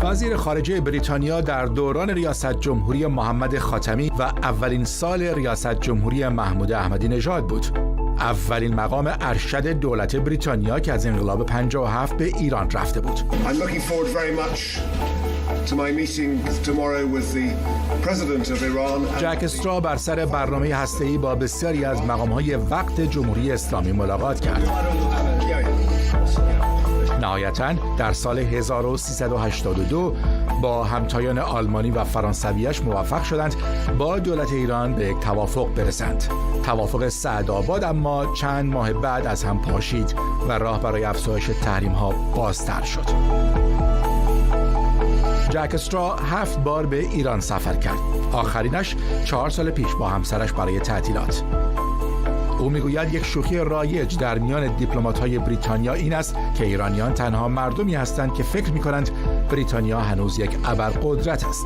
وزیر خارجه بریتانیا در دوران ریاست جمهوری محمد خاتمی و اولین سال ریاست جمهوری محمود احمدی نژاد بود. اولین مقام ارشد دولت بریتانیا که از انقلاب 57 به ایران رفته بود. جک استرا بر سر برنامه هسته‌ای با بسیاری از مقام‌های وقت جمهوری اسلامی ملاقات کرد. نهایتاً در سال 1382 با همتایان آلمانی و فرانسویش موفق شدند با دولت ایران به یک توافق برسند. توافق سعدآباد اما چند ماه بعد از هم پاشید و راه برای افزایش تحریم‌ها بازتر شد. جک استرا 7 بار به ایران سفر کرد. آخرینش 4 سال پیش با همسرش برای تعطیلات. او میگوید یک شوخی رایج در میان دیپلمات‌های بریتانیا این است که ایرانیان تنها مردمی هستند که فکر می‌کنند بریتانیا هنوز یک ابرقدرت است.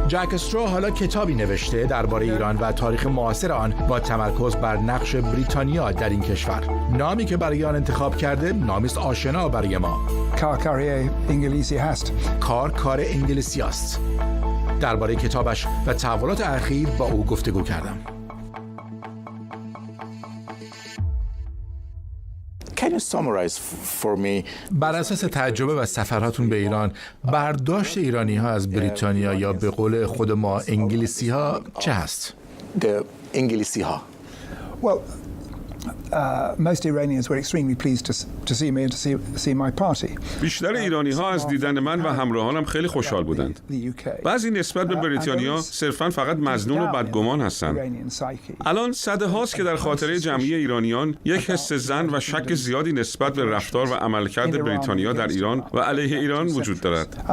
جک استرا حالا کتابی نوشته درباره ایران و تاریخ معاصر آن با تمرکز بر نقش بریتانیا در این کشور. نامی که برای آن انتخاب کرده نامی است آشنا برای ما. کار انگلیسی هست. کار انگلیسی است. درباره کتابش و تحولات اخیر با او گفتگو کردم. بر اساس تجربه و سفرهاتون به ایران، برداشت ایرانی ها از بریتانیا یا به قول خود ما انگلیسی ها چه هست؟ انگلیسی ها most Iranians were extremely pleased to see me and to see my party. بیشتر ایرانی ها از دیدن من و همراهانم خیلی خوشحال بودند. بعضی نسبت به بریتانیا صرفاً فقط مظنون و بدگمان هستند. الان صده هاست که در خاطره جمعی ایرانیان یک حس ظن و شک زیادی نسبت به رفتار و عملکرد بریتانیا در ایران و علیه ایران وجود دارد.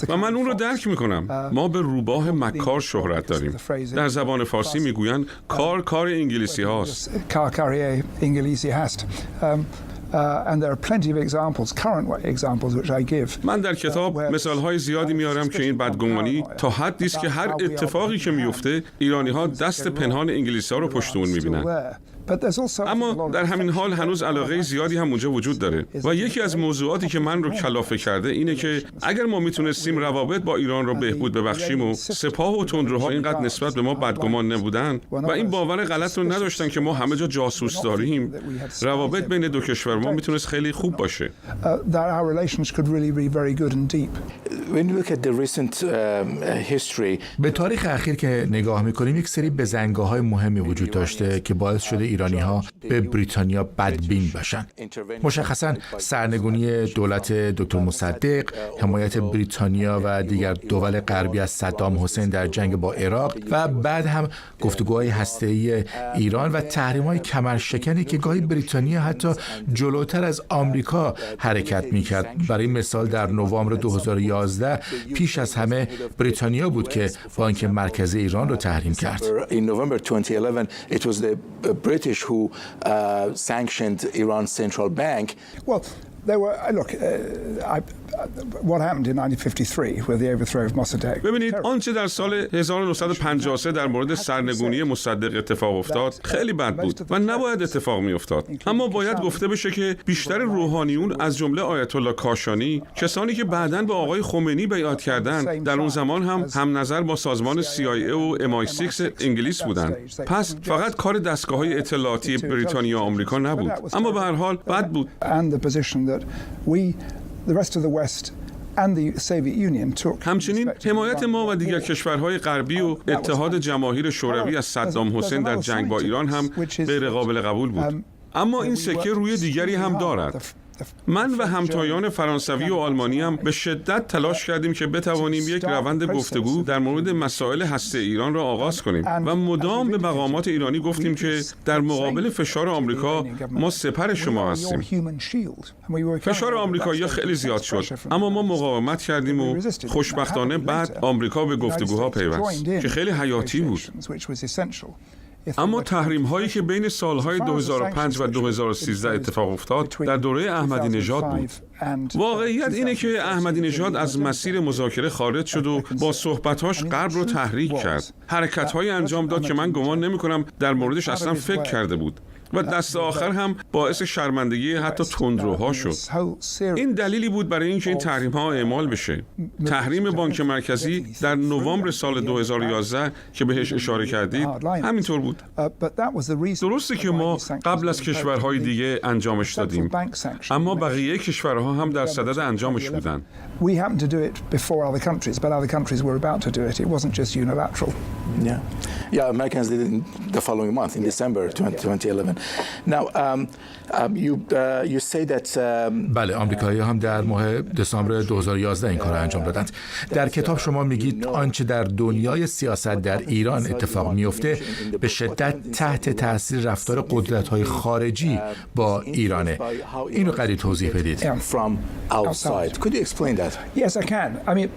و من اون رو درک میکنم. ما به روباه مکار شهرت داریم. در زبان فارسی میگویند کار انگلیسی هاست. کار انگلیسی هست. And there are plenty of examples, current examples which I give. من در کتاب مثال‌های زیادی میارم که این بدگمانی تا حدی است که هر اتفاقی که میفته ایرانی‌ها دست پنهان انگلیسی‌ها رو پشت اون می‌بینن. اما در همین حال هنوز علاقه زیادی هم اونجا وجود داره و یکی از موضوعاتی که من رو کلافه کرده اینه که اگر ما میتونستیم روابط با ایران رو بهبود ببخشیم و سپاه و تندروها اینقدر نسبت به ما بدگمان نبودن و این باور غلط رو نداشتن که ما همه جا جاسوس داریم، روابط بین دو کشور ما میتونست خیلی خوب باشه. به تاریخ اخیر که نگاه میکنیم یک سری بزنگاه‌های مهمی وجود داشته که باعث شده ایرانی‌ها به بریتانیا بدبین باشن. مشخصاً سرنگونی دولت دکتر مصدق، حمایت بریتانیا و دیگر دول غربی از صدام حسین در جنگ با عراق و بعد هم گفتگوهای هسته‌ای ایران و تحریم‌های کمرشکنی که گاهی بریتانیا حتی جلوتر از آمریکا حرکت می‌کرد. برای مثال در نوامبر 2011 پیش از همه بریتانیا بود که بانک مرکزی ایران رو تحریم کرد. British who sanctioned Iran's central bank. Well, they were what happened in 1953 with the overthrow of Mossadegh. ببینید آنچه در سال 1953 در مورد سرنگونی مصدق اتفاق افتاد خیلی بد بود و نباید اتفاق می افتاد. اما باید گفته بشه که بیشتر روحانیون از جمله آیت الله کاشانی، کسانی که بعداً به آقای خمینی بیعت کردند، در اون زمان هم نظر با سازمان CIA و MI6 انگلیس بودند. پس فقط کار دستگاه‌های اطلاعاتی بریتانیا و آمریکا نبود. اما به هر حال بد بود. همچنین حمایت ما و دیگر کشورهای غربی و اتحاد جماهیر شوروی از صدام حسین در جنگ با ایران هم غیر قابل قبول بود. اما این سکه روی دیگری هم دارد. من و همتایان فرانسوی و آلمانی هم به شدت تلاش کردیم که بتوانیم یک روند گفتگو در مورد مسائل هسته ایران را آغاز کنیم و مدام به مقامات ایرانی گفتیم که در مقابل فشار آمریکا ما سپر شما هستیم. فشار آمریکایی‌ها خیلی زیاد شد اما ما مقاومت کردیم و خوشبختانه بعد آمریکا به گفتگوها پیوست که خیلی حیاتی بود. اما تحریم هایی که بین سالهای 2005 و 2013 اتفاق افتاد در دوره احمدی نژاد بود. واقعیت اینه که احمدی نژاد از مسیر مذاکره خارج شد و با صحبتاش غرب رو تحریک کرد. حرکت‌هایی انجام داد که من گمان نمی‌کنم در موردش اصلا فکر کرده بود. و دست آخر هم باعث شرمندگی حتی تندروها شد. این دلیلی بود برای اینکه این تحریم‌ها اعمال بشه. تحریم بانک مرکزی در نوامبر سال 2011 که بهش اشاره کردید همینطور بود. درسته که ما قبل از کشورهای دیگه انجامش دادیم، اما بقیه کشورها هم در صدد انجامش بودن. We happened to do it before other countries, but other countries were about to do it. It wasn't just unilateral. Yeah, Americans did it in the following month, in December 2011. Now, you say that. بله، آمریکایی هم در ماه دسامبر 2011 این کار را انجام دادند. در کتاب شما میگید آنچه در دنیای سیاست در ایران اتفاق میفته به شدت تحت تاثیر رفتار قدرت‌های خارجی با ایرانه. اینو قریب توضیح بدید. From outside. Could you explain that? Yes, I can. I mean,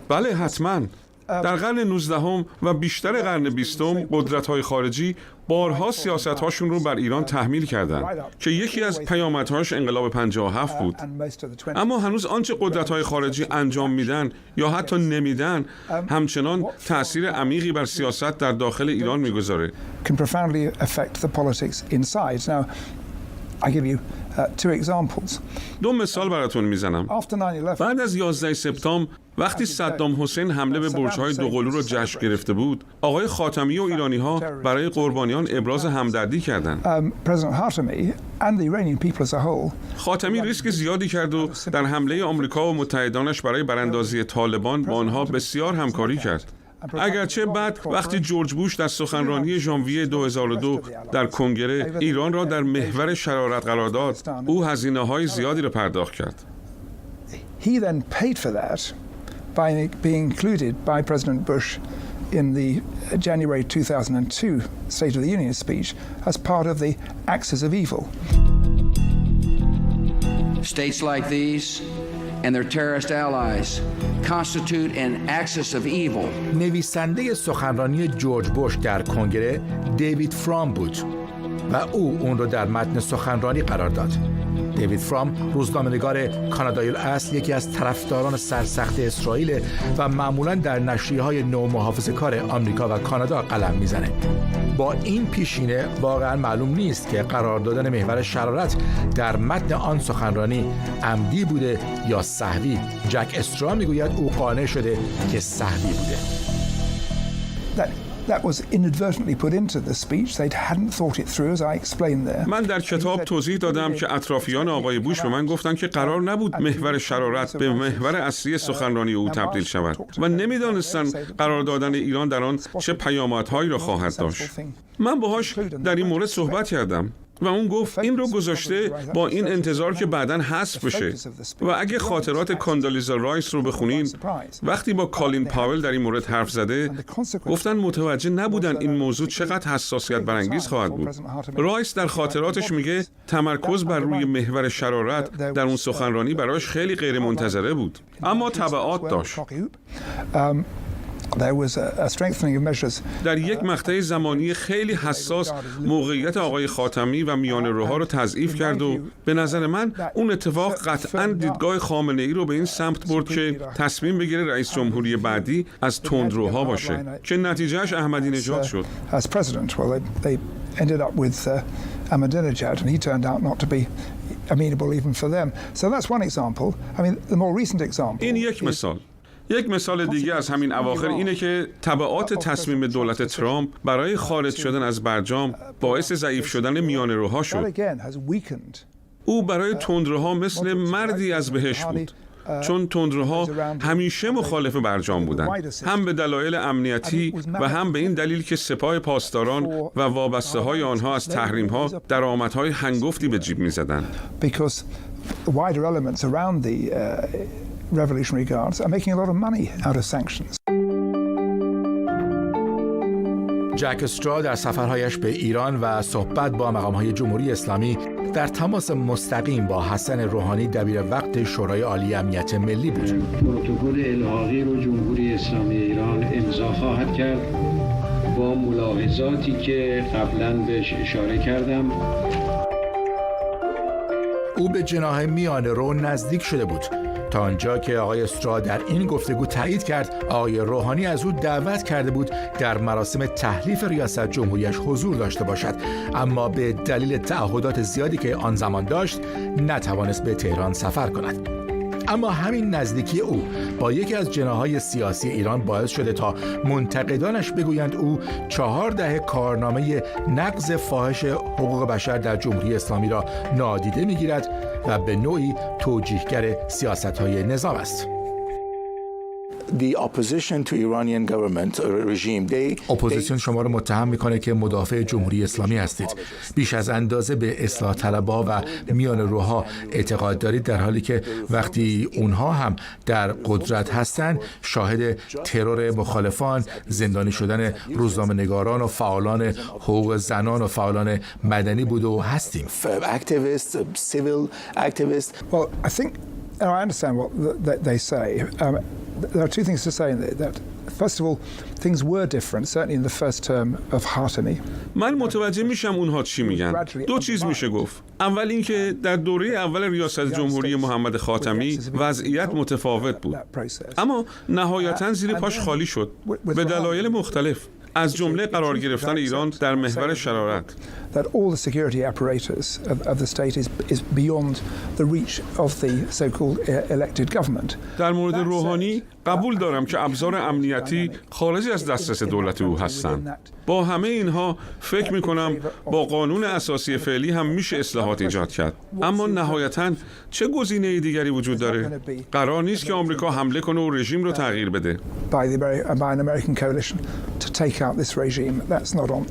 بله حتما. در قرن 19 و بیشتر قرن 20 قدرت‌های خارجی بارها سیاست‌هاشون رو بر ایران تحمیل کردند که یکی از پیامدهاش انقلاب 57 بود. اما هنوز آنچه قدرت‌های خارجی انجام میدن یا حتی نمیدن همچنان تأثیر عمیقی بر سیاست در داخل ایران میگذاره. can profoundly affect the politics inside. Now, I give you two examples. دو مثال براتون میزنم. After 9/11, بعد از 11 سپتامبر وقتی صدام حسین حمله به برج‌های دوقلو رو جشن گرفته بود، آقای خاتمی و ایرانی‌ها برای قربانیان ابراز همدردی کردند. President Khatami and the Iranian people as a whole خاتمی ریسک زیادی کرد و در حمله آمریکا و متحدانش برای براندازی طالبان با آنها بسیار همکاری کرد. اگرچه بعد وقتی جورج بوش در سخنرانی ژانویه 2002 در کنگره ایران را در محور شرارت قرار داد، او هزینه‌های زیادی را پرداخت کرد. he then paid for that by being included by President Bush in the January 2002 State of the Union speech as part of the axis of evil. States like these and their terrorist allies constitute an axis of evil. نویسنده سخنرانی جورج بوش در کنگره دیوید فرام بود و او اون رو در متن سخنرانی قرار داد. دیوید فرام روزنامه‌نگار کانادایی الاصل، یکی از طرفداران سرسخت اسرائیل و معمولاً در نشریه‌های نومحافظه‌کار آمریکا و کانادا قلم میزنه. با این پیشینه واقعاً معلوم نیست که قرار دادن محور شرارت در متن آن سخنرانی عمدی بوده یا سهوی. جک استرا میگوید او قانع شده که سهوی بوده. That was inadvertently put into the speech. They hadn't thought it through, as I explained there. من در کتاب توضیح دادم که اطرافیان آقای بوش به من گفتن که قرار نبود محور شرارت به محور اصلی سخنرانی او تبدیل شود و نمیدانستن قرار دادن ایران در آن چه پیامدهایی را خواهد داشت. من باهاش در این مورد صحبت کردم و اون گفت این رو گذاشته با این انتظار که بعداً حذف بشه. و اگه خاطرات کاندالیزا رایس رو بخونین، وقتی با کالین پاول در این مورد حرف زده، گفتن متوجه نبودن این موضوع چقدر حساسیت برانگیز خواهد بود. رایس در خاطراتش میگه تمرکز بر روی محور شرارت در اون سخنرانی برایش خیلی غیر منتظره بود، اما تبعات داشت. در یک مقطع زمانی خیلی حساس موقعیت آقای خاتمی و میانه‌روها رو تضعیف کرد و به نظر من اون اتفاق قطعاً دیدگاه خامنه‌ای رو به این سمت برد که تصمیم بگیره رئیس جمهوری بعدی از تندروها باشه که نتیجهش احمدی نژاد شد. این یک مثال. یک مثال دیگه از همین اواخر اینه که تبعات تصمیم دولت ترامپ برای خارج شدن از برجام باعث ضعیف شدن میانه‌روها شد. او برای تندروها مثل مردی از بهشت بود، چون تندروها همیشه مخالف برجام بودند، هم به دلایل امنیتی و هم به این دلیل که سپاه پاسداران و وابسته‌های آنها از تحریم‌ها درآمدهای هنگفتی به جیب می‌زدند. Revolutionary Guards are making a lot of money out of sanctions. جک استرا در سفرهایش به ایران و صحبت با مقام‌های جمهوری اسلامی در تماس مستقیم با حسن روحانی دبیر وقت شورای عالی امنیت ملی بود. پروتکل الحاقی رو جمهوری اسلامی ایران امضا خواهد کرد با ملاحظاتی که قبلاً بهش اشاره کردم. او به جناح میانه‌رو نزدیک شده بود تا آنجا که آقای استرا در این گفتگو تایید کرد آقای روحانی از او دعوت کرده بود در مراسم تحلیف ریاست جمهوریش حضور داشته باشد، اما به دلیل تعهدات زیادی که آن زمان داشت نتوانست به تهران سفر کند. اما همین نزدیکی او با یکی از جناح‌های سیاسی ایران باعث شده تا منتقدانش بگویند او 4 دهه کارنامه نقض فاحش حقوق بشر در جمهوری اسلامی را نادیده می‌گیرد و به نوعی توجیهگر سیاست‌های نظام است. اپوزیسیون شما را متهم میکنه که مدافع جمهوری اسلامی هستید. بیش از اندازه به اصلاح طلبها و میان روها اعتقاد دارید، در حالی که وقتی اونها هم در قدرت هستند شاهد ترور مخالفان، زندانی شدن روزنامه‌نگاران و فعالان حقوق زنان و فعالان مدنی بود و هستیم. Well, I think I understand what they say. There are two things to say in that. First of all, things were different, certainly in the first term of Hatimi. من متوجه میشم اونها چی میگن. 2 چیز میشه گفت. اول اینکه در دوره اول ریاست جمهوری محمد خاتمی وضعیت متفاوت بود. اما نهایتاً زیر پاش خالی شد به دلایل مختلف. از جمله قرار گرفتن ایران در محور شرارت. That all the security apparatus of the state is beyond the reach of the so-called elected government. در مورد روحانی قبول دارم که ابزار امنیتی خارج از دسترس دولت او هستند. با همه اینها فکر می‌کنم با قانون اساسی فعلی هم میشه اصلاحات ایجاد کرد. اما نهایتاً چه گزینه دیگری وجود داره؟ قرار نیست که آمریکا حمله کنه و رژیم رو تغییر بده. By an American coalition to take out this regime. That's not on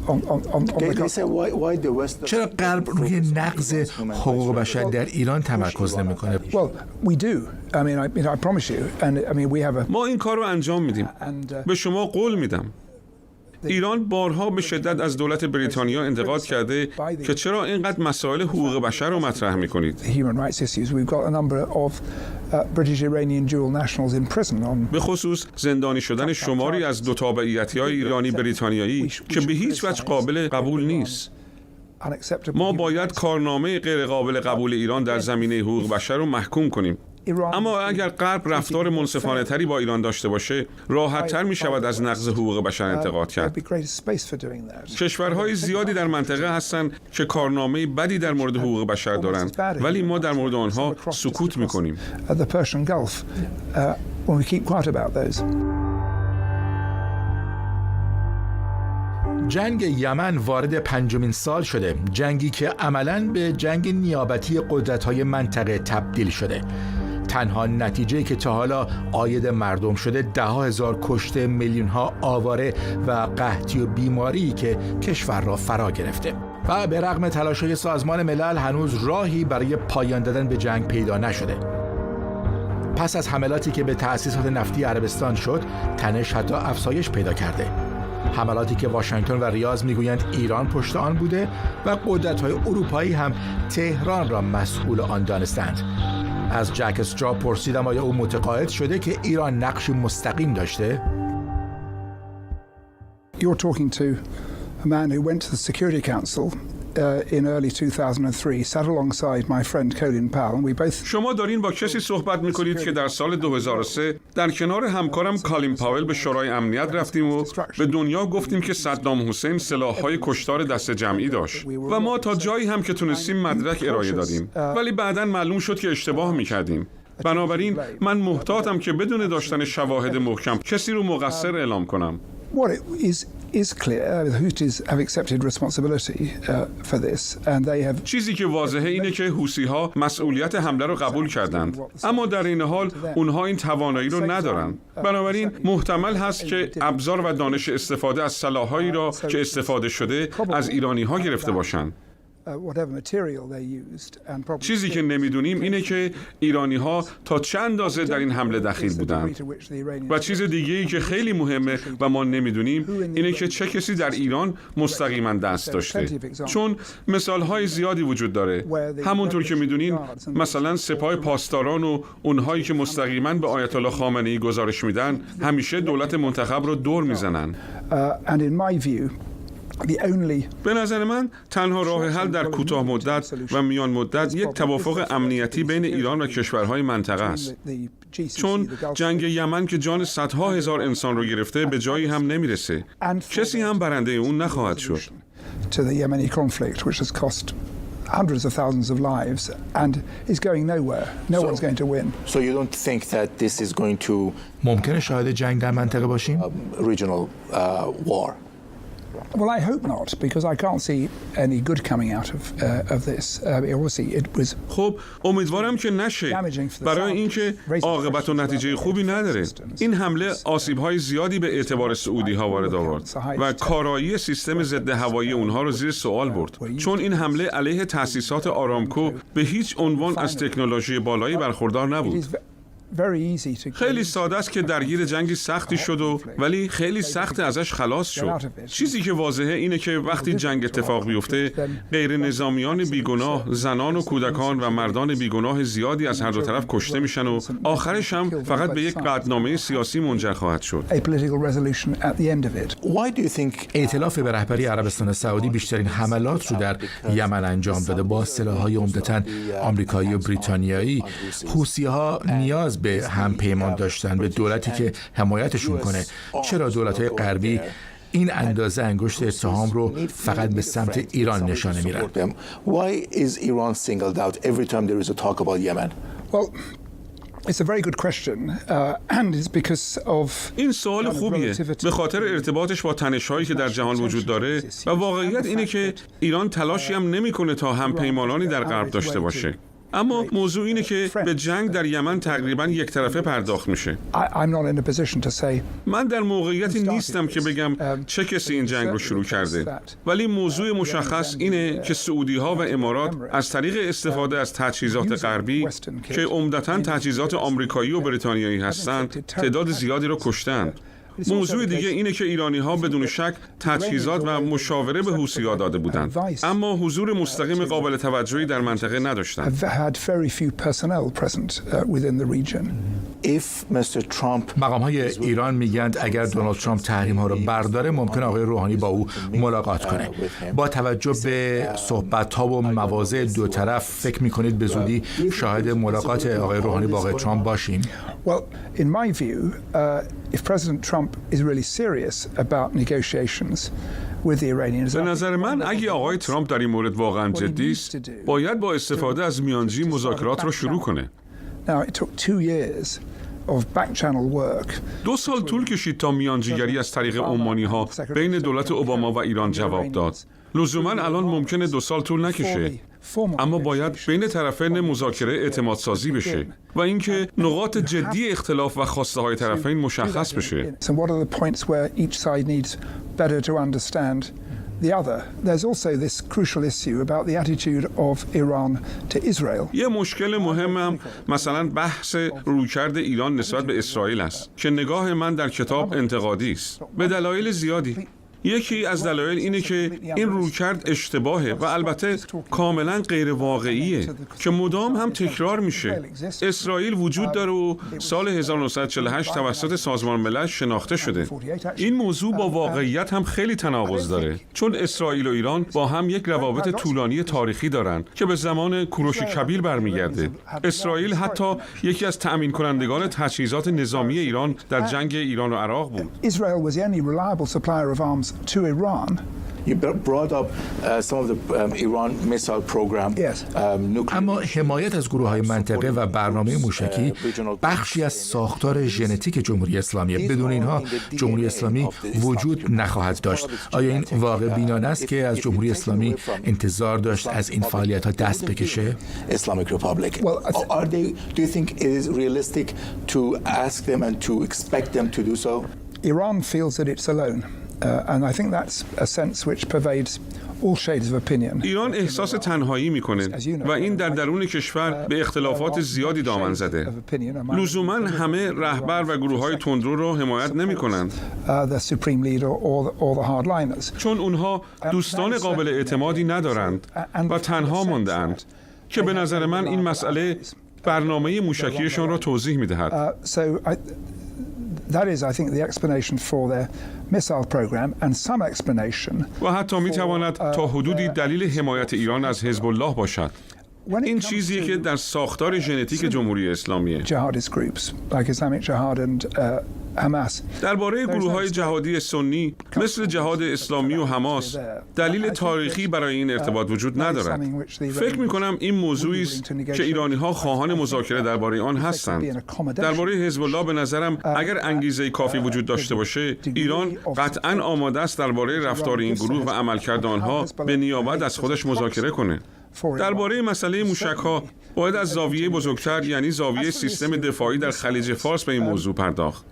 the چرا غرب روی نقض حقوق بشر در ایران تمرکز نمی‌کنه؟ Well, we do. I mean, I promise you. And I mean, we have a. ما این کار رو انجام میدیم. به شما قول میدم. ایران بارها به شدت از دولت بریتانیا انتقاد کرده که چرا اینقدر مسائل حقوق بشر رو مطرح میکنید. به خصوص زندانی شدن شماری از 2 تابعیتی‌های ایرانی بریتانیایی که به هیچ وجه قابل قبول نیست. ما باید کارنامه غیر قابل قبول ایران در زمینه حقوق بشر رو محکوم کنیم. اما اگر غرب رفتار منصفانه تری با ایران داشته باشه، راحت تر می شود از نقض حقوق بشر انتقاد کرد. کشورهای زیادی در منطقه هستند که کارنامه بدی در مورد حقوق بشر دارند، ولی ما در مورد آنها سکوت می کنیم. جنگ یمن وارد 5مین سال شده، جنگی که عملاً به جنگ نیابتی قدرت‌های منطقه تبدیل شده. تنها نتیجه‌ای که تا حالا عاید مردم شده 10,000 کشته، میلیون‌ها آواره و قحطی و بیماری که کشور را فرا گرفته. و به رغم تلاش‌های سازمان ملل هنوز راهی برای پایان دادن به جنگ پیدا نشده. پس از حملاتی که به تأسیسات نفتی عربستان شد، تنش حتی افزایش پیدا کرده. حملاتی که واشنگتن و ریاض میگویند ایران پشت آن بوده و قدرت‌های اروپایی هم تهران را مسئول آن دانستند. از جک استرا پرسیدم آیا او متقاعد شده که ایران نقشی مستقیم داشته؟ You're talking to a man who went to the Security Council in early 2003, sat alongside my friend Colin Powell, and we both. شما دارین با کسی صحبت میکنید که در سال 2003 در کنار همکارم کالین پاول به شورای امنیت رفتیم و به دنیا گفتیم که صدام حسین سلاح‌های کشتار دست جمعی داشت و ما تا جایی هم که تونستیم مدرک ارائه دادیم، ولی بعداً معلوم شد که اشتباه میکردیم. بنابراین من محتاطم که بدون داشتن شواهد محکم کسی رو مقصر اعلام کنم. What is clear, the Houthis have accepted responsibility for this, and they have. چیزی که واضحه اینه که حوثی‌ها مسئولیت حمله رو قبول کردند، اما در این حال اونها این توانایی رو ندارن. بنابراین محتمل هست که ابزار و دانش استفاده از سلاح‌هایی را که استفاده شده از ایرانی‌ها گرفته باشند. چیزی که نمیدونیم اینه که ایرانی‌ها تا چه اندازه در این حمله دخیل بودند. و چیز دیگه‌ای که خیلی مهمه و ما نمیدونیم اینه که چه کسی در ایران مستقیما دست داشته. چون مثال‌های زیادی وجود داره. همونطور که میدونین مثلا سپاه پاسداران و اونهایی که مستقیما به آیت الله خامنه‌ای گزارش میدن همیشه دولت منتخب رو دور میزنن. به نظر من تنها راه حل در کوتاه مدت و میان مدت یک توافق امنیتی بین ایران و کشورهای منطقه است. چون جنگ یمن که جان صدها هزار انسان رو گرفته به جایی هم نمیرسه. کسی هم برنده اون نخواهد شد. Hundreds of thousands of lives and is going nowhere. No one's going to win. So you don't think that this is going to ممکنه شاهد جنگ در منطقه باشیم؟ regional war? Well, I hope not, because I can't see any good coming out of this. Obviously, it was. خب امیدوارم که نشه، برای اینکه عاقبت و نتیجه خوبی نداره. این حمله آسیب‌های زیادی به اعتبار سعودی‌ها وارد آورد و کارایی سیستم ضد هوایی اونها رو زیر سوال برد، چون این حمله علیه تأسیسات آرامکو به هیچ عنوان از تکنولوژی بالایی برخوردار نبود. خیلی ساده است که درگیر جنگی سختی شد ولی خیلی سخت ازش خلاص شد. چیزی که واضحه اینه که وقتی جنگ اتفاق بیفته غیر نظامیان بیگناه، زنان و کودکان و مردان بیگناه زیادی از هر دو طرف کشته میشن و آخرش هم فقط به یک قطعنامه سیاسی منجر خواهد شد. ائتلاف به رهبری عربستان سعودی بیشترین حملات رو در یمن انجام داده با سلاح‌های عمدتاً آمریکایی و بریتانیایی. حوثی‌ها نیاز به هم پیمان داشتن به دولتی که حمایتشون کنه. چرا دولت‌های غربی این اندازه انگشت اتهام رو فقط به سمت ایران نشانه میرن؟ Why is Iran singled out every time there is a talk about Yemen? Well, it's a very good question, and it's because of. این سوال خوبیه به خاطر ارتباطش با تنش‌هایی که در جهان وجود داره و واقعیت اینه که ایران تلاشی هم نمی‌کنه تا هم پیمانانی در غرب داشته باشه. اما موضوع اینه که به جنگ در یمن تقریباً یک طرفه پرداخت میشه. من در موقعیتی نیستم که بگم چه کسی این جنگ رو شروع کرده، ولی موضوع مشخص اینه که سعودی‌ها و امارات از طریق استفاده از تجهیزات غربی که عمدتاً تجهیزات آمریکایی و بریتانیایی هستند تعداد زیادی رو کشتند. موضوع دیگه اینه که ایرانی‌ها بدون شک تجهیزات و مشاوره به حوثی‌ها داده بودند، اما حضور مستقیم قابل توجهی در منطقه نداشتند. مقام‌های ایران میگند اگر دونالد ترامپ تحریم‌ها رو برداره ممکن آقای روحانی با او ملاقات کنه. با توجه به صحبت‌ها و مواضع دو طرف فکر می‌کنید به زودی شاهد ملاقات آقای روحانی با آقای ترامپ باشیم؟ Well, in my view, if President Trump is really serious about negotiations with the Iranians. به نظر من اگه آقای ترامپ در این مورد واقعا جدی است، باید با استفاده از میانجی مذاکرات رو شروع کنه. Now it took 2 years of back channel work. 2 سال طول کشید تا میانجیگری از طریق عمانی‌ها بین دولت اوباما و ایران جواب داد. لزوماً الان ممکنه 2 سال طول نکشه، اما باید بین طرفین مذاکره اعتماد سازی بشه و اینکه نقاط جدی اختلاف و خواسته های طرفین مشخص بشه. یه مشکل مهمم مثلا بحث رویکرد ایران نسبت به اسرائیل است که نگاه من در کتاب انتقادی است به دلایل زیادی. یکی از دلایل اینه که این رویکرد اشتباهه و البته کاملا غیر واقعیه که مدام هم تکرار میشه. اسرائیل وجود داره و سال 1948 توسط سازمان ملل شناخته شده. این موضوع با واقعیت هم خیلی تناقض داره، چون اسرائیل و ایران با هم یک روابط طولانی تاریخی دارن که به زمان کوروش کبیر برمیگرده. اسرائیل حتی یکی از تأمین کنندگان تجهیزات نظامی ایران در جنگ ایران و عراق بود. To Iran. You brought up some of the Iran missile program. اما حمایت از گروه‌های منطقه و برنامه موشکی بخشی از ساختار ژنتیک جمهوری اسلامی. بدون اینها جمهوری اسلامی وجود نخواهد داشت. آیا این واقع بینانه است که از جمهوری اسلامی انتظار داشت از این فعالیت‌ها دست بکشه؟ Islamic Republic. Do you think it is realistic to ask them and to expect them to do so? Iran feels that it's alone. And I think that's a sense which pervades all shades of opinion. ایران احساس تنهایی میکنه و این در درون کشور به اختلافات زیادی دامن زده. لزوماً همه رهبر و گروه‌های تندرو رو حمایت نمی‌کنند. چون اونها دوستان قابل اعتمادی ندارند و تنها مانده‌اند که به نظر من این مسئله برنامه موشکیشان را توضیح می‌دهد. That is, I think, the explanation for their missile program and some explanation. و حتی میتواند تا حدودی دلیل حمایت ایران از حزب الله باشد. این چیزیه که در ساختار ژنتیک جمهوری اسلامیه. Jihadist groups like Islamic Jihad and Hamas. درباره گروه‌های جهادی سنی مثل جهاد اسلامی و حماس دلیل تاریخی برای این ارتباط وجود ندارد. فکر می‌کنم این موضوعی است که ایرانی‌ها خواهان مذاکره درباره آن هستند. درباره حزب الله به نظرم اگر انگیزه کافی وجود داشته باشه، ایران قطعاً آماده است درباره رفتار این گروه و عملکرد آنها به نیابت از خودش مذاکره کنه. درباره مسئله موشک‌ها باید از زاویه بزرگتر، یعنی زاویه سیستم دفاعی در خلیج فارس به این موضوع پرداخت.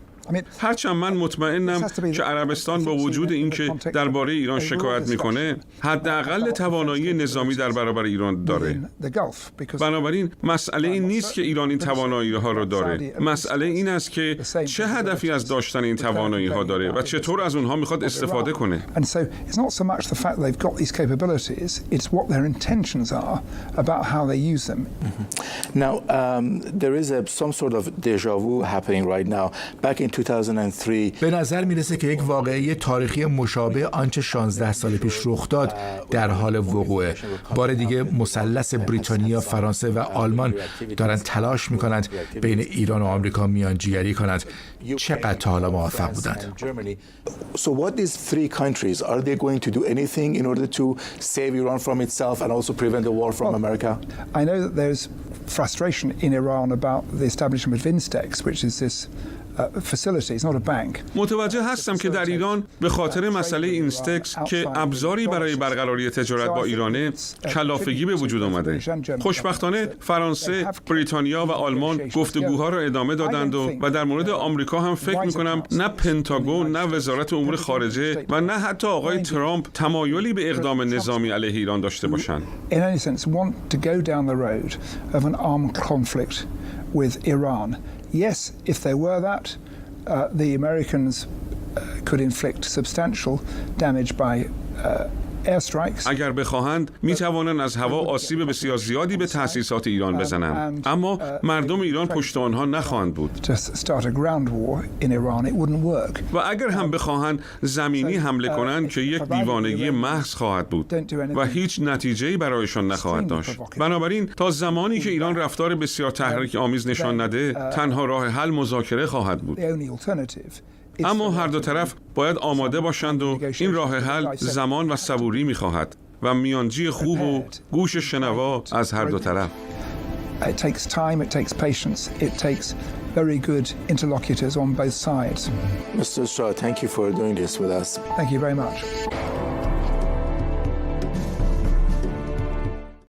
هرچند من مطمئنم که عربستان با وجود اینکه درباره ایران شکایت میکنه حداقل توانایی نظامی در برابر ایران داره. بنابراین مسئله این نیست که ایران این توانایی ها رو داره. مسئله این است که چه هدفی از داشتن این توانایی ها داره و چطور از اونها میخواد استفاده کنه. Now, there is some sort of déjà vu happening right now. Back in 2003 به نظر میرسه که یک واقعه تاریخی مشابه آنچه 16 سال پیش رخ داد در حال وقوعه. بار دیگه مثلث بریتانیا، فرانسه و آلمان دارن تلاش میکنند بین ایران و آمریکا میانجیگری کنند. چقدر تا حالا موفق بودند؟ So what these three countries are they going to do anything in order to save Iran from itself and also prevent the war from America? I know that there's frustration in Iran about the establishment of Instex, which is this facility. It's not a bank. متوجه هستم که در ایران به خاطر مسئله اینستکس که ابزاری برای برقراری تجارت با ایرانه کلافگی به وجود آمده. خوشبختانه فرانسه، بریتانیا و آلمان گفتگوها را ادامه دادند و در مورد آمریکا هم فکر می‌کنم نه پنتاگون، نه وزارت امور خارجه و نه حتی آقای ترامپ تمایلی به اقدام نظامی علیه ایران داشته باشند. In any sense want to go down the road of an armed conflict with Iran. Yes, if there were that, the Americans could inflict substantial damage by airstrikes. اگر بخواهند می توانند از هوا آسیب بسیار زیادی به تأسیسات ایران بزنند، اما مردم ایران پشت آنها نخواهند بود. Start a ground war in Iran, it wouldn't work. و اگر هم بخواهند زمینی حمله کنند که یک دیوانگی محض خواهد بود و هیچ نتیجه‌ای برایشان نخواهد داشت. بنابراین تا زمانی که ایران رفتار بسیار تحریک آمیز نشان نده، تنها راه حل مذاکره خواهد بود. اما هر دو طرف باید آماده باشند و این راه حل زمان و صبوری می‌خواهد و میانجی خوب و گوش شنوا از هر دو طرف. It takes time, it takes patience, it takes very good interlocutors on both sides. Mr. Strah, thank you for doing this with us. Thank you very much.